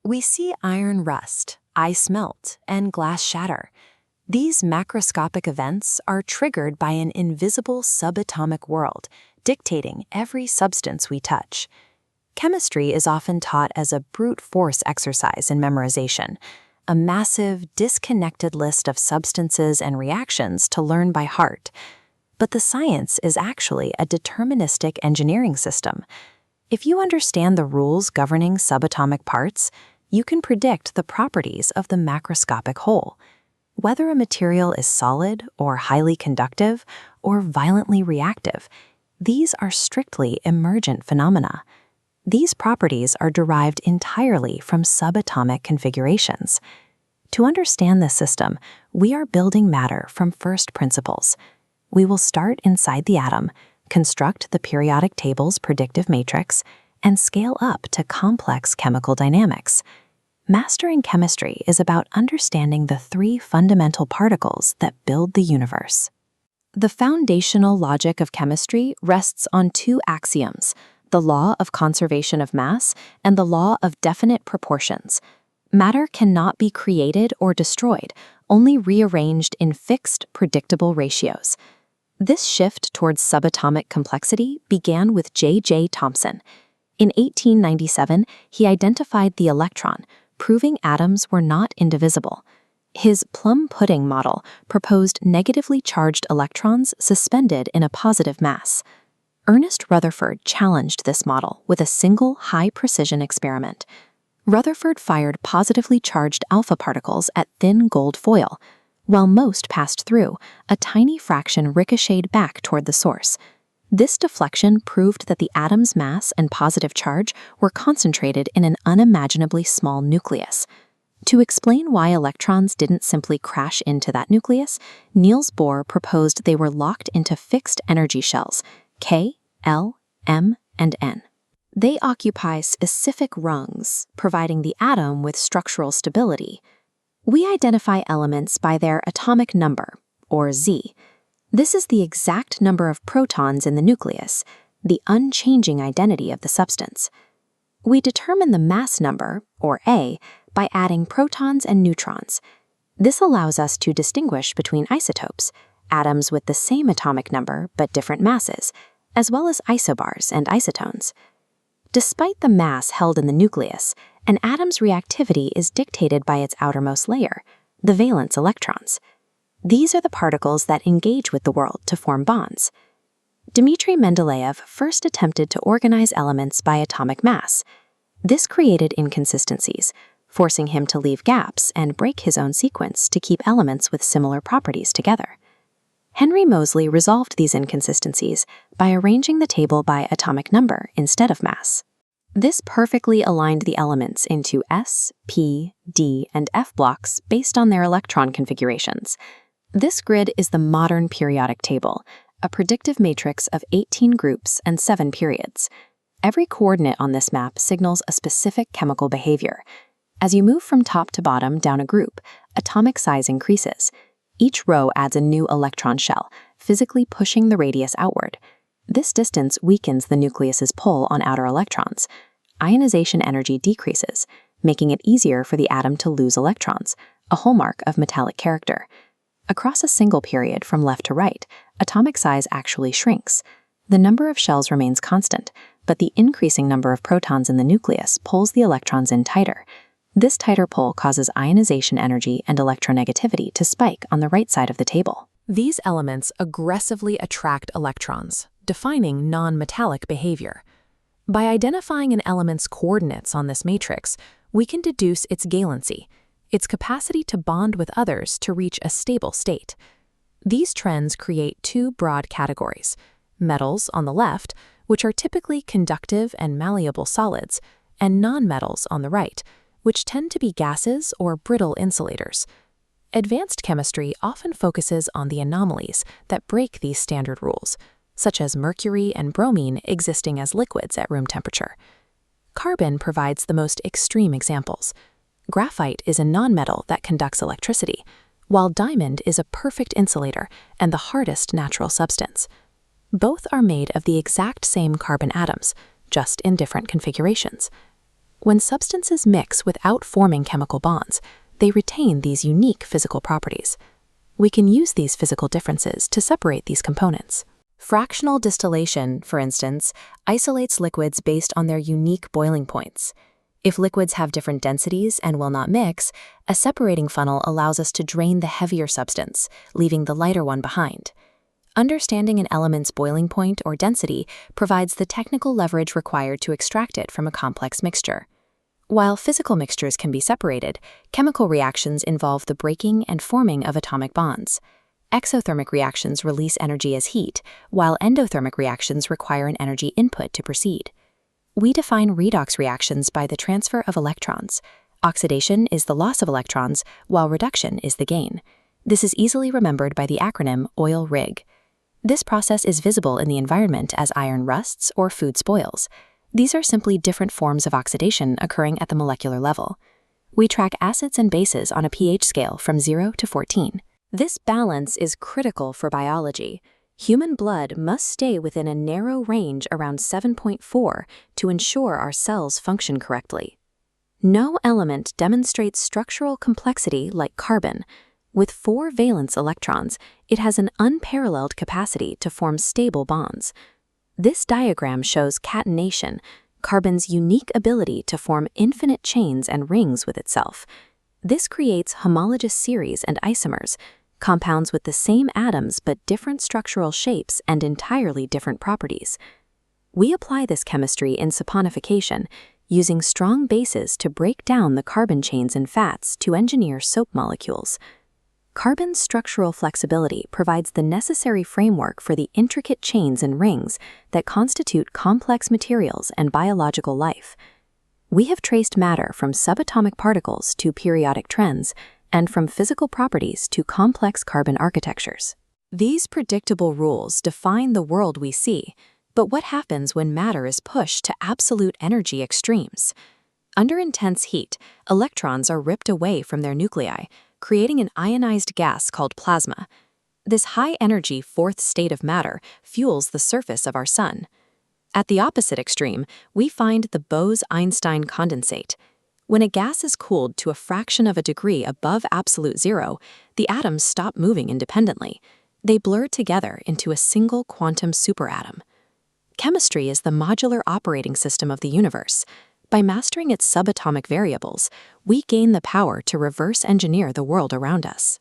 We see iron rust, ice melt, and glass shatter. These macroscopic events are triggered by an invisible subatomic world, dictating every substance we touch. Chemistry is often taught as a brute force exercise in memorization, a massive, disconnected list of substances and reactions to learn by heart. But the science is actually a deterministic engineering system. If you understand the rules governing subatomic parts, you can predict the properties of the macroscopic whole. Whether a material is solid or highly conductive or violently reactive, these are strictly emergent phenomena. These properties are derived entirely from subatomic configurations. To understand this system, we are building matter from first principles. We will start inside the atom, construct the periodic table's predictive matrix, and scale up to complex chemical dynamics. Mastering chemistry is about understanding the three fundamental particles that build the universe. The foundational logic of chemistry rests on two axioms: the law of conservation of mass and the law of definite proportions. Matter cannot be created or destroyed, only rearranged in fixed, predictable ratios. This shift towards subatomic complexity began with J.J. Thomson. In 1897, he identified the electron, proving atoms were not indivisible. His plum pudding model proposed negatively charged electrons suspended in a positive mass. Ernest Rutherford challenged this model with a single high-precision experiment. Rutherford fired positively charged alpha particles at thin gold foil. While most passed through, a tiny fraction ricocheted back toward the source. This deflection proved that the atom's mass and positive charge were concentrated in an unimaginably small nucleus. To explain why electrons didn't simply crash into that nucleus, Niels Bohr proposed they were locked into fixed energy shells, K, L, M, and N. They occupy specific rungs, providing the atom with structural stability. We identify elements by their atomic number, or Z. This is the exact number of protons in the nucleus, the unchanging identity of the substance. We determine the mass number, or A, by adding protons and neutrons. This allows us to distinguish between isotopes, atoms with the same atomic number but different masses, as well as isobars and isotones. Despite the mass held in the nucleus, an atom's reactivity is dictated by its outermost layer, the valence electrons. These are the particles that engage with the world to form bonds. Dmitri Mendeleev first attempted to organize elements by atomic mass. This created inconsistencies, forcing him to leave gaps and break his own sequence to keep elements with similar properties together. Henry Moseley resolved these inconsistencies by arranging the table by atomic number instead of mass. This perfectly aligned the elements into S, P, D, and F blocks based on their electron configurations. This grid is the modern periodic table, a predictive matrix of 18 groups and 7 periods. Every coordinate on this map signals a specific chemical behavior. As you move from top to bottom down a group, atomic size increases. Each row adds a new electron shell, physically pushing the radius outward. This distance weakens the nucleus's pull on outer electrons. Ionization energy decreases, making it easier for the atom to lose electrons, a hallmark of metallic character. Across a single period from left to right, atomic size actually shrinks. The number of shells remains constant, but the increasing number of protons in the nucleus pulls the electrons in tighter. This tighter pull causes ionization energy and electronegativity to spike on the right side of the table. These elements aggressively attract electrons, defining non-metallic behavior. By identifying an element's coordinates on this matrix, we can deduce its valency, its capacity to bond with others to reach a stable state. These trends create two broad categories: metals on the left, which are typically conductive and malleable solids, and nonmetals on the right, which tend to be gases or brittle insulators. Advanced chemistry often focuses on the anomalies that break these standard rules, such as mercury and bromine existing as liquids at room temperature. Carbon provides the most extreme examples. Graphite is a nonmetal that conducts electricity, while diamond is a perfect insulator and the hardest natural substance. Both are made of the exact same carbon atoms, just in different configurations. When substances mix without forming chemical bonds, they retain these unique physical properties. We can use these physical differences to separate these components. Fractional distillation, for instance, isolates liquids based on their unique boiling points. If liquids have different densities and will not mix, a separating funnel allows us to drain the heavier substance, leaving the lighter one behind. Understanding an element's boiling point or density provides the technical leverage required to extract it from a complex mixture. While physical mixtures can be separated, chemical reactions involve the breaking and forming of atomic bonds. Exothermic reactions release energy as heat, while endothermic reactions require an energy input to proceed. We define redox reactions by the transfer of electrons. Oxidation is the loss of electrons, while reduction is the gain. This is easily remembered by the acronym oil-rig. This process is visible in the environment as iron rusts or food spoils. These are simply different forms of oxidation occurring at the molecular level. We track acids and bases on a pH scale from 0 to 14. This balance is critical for biology. Human blood must stay within a narrow range around 7.4 to ensure our cells function correctly. No element demonstrates structural complexity like carbon. With 4 valence electrons, it has an unparalleled capacity to form stable bonds. This diagram shows catenation, carbon's unique ability to form infinite chains and rings with itself. This creates homologous series and isomers, compounds with the same atoms but different structural shapes and entirely different properties. We apply this chemistry in saponification, using strong bases to break down the carbon chains in fats to engineer soap molecules. Carbon's structural flexibility provides the necessary framework for the intricate chains and rings that constitute complex materials and biological life. We have traced matter from subatomic particles to periodic trends, and from physical properties to complex carbon architectures. These predictable rules define the world we see, but what happens when matter is pushed to absolute energy extremes? Under intense heat, electrons are ripped away from their nuclei, creating an ionized gas called plasma. This high-energy fourth state of matter fuels the surface of our sun. At the opposite extreme, we find the Bose-Einstein condensate. When a gas is cooled to a fraction of a degree above absolute zero, the atoms stop moving independently. They blur together into a single quantum superatom. Chemistry is the modular operating system of the universe. By mastering its subatomic variables, we gain the power to reverse engineer the world around us.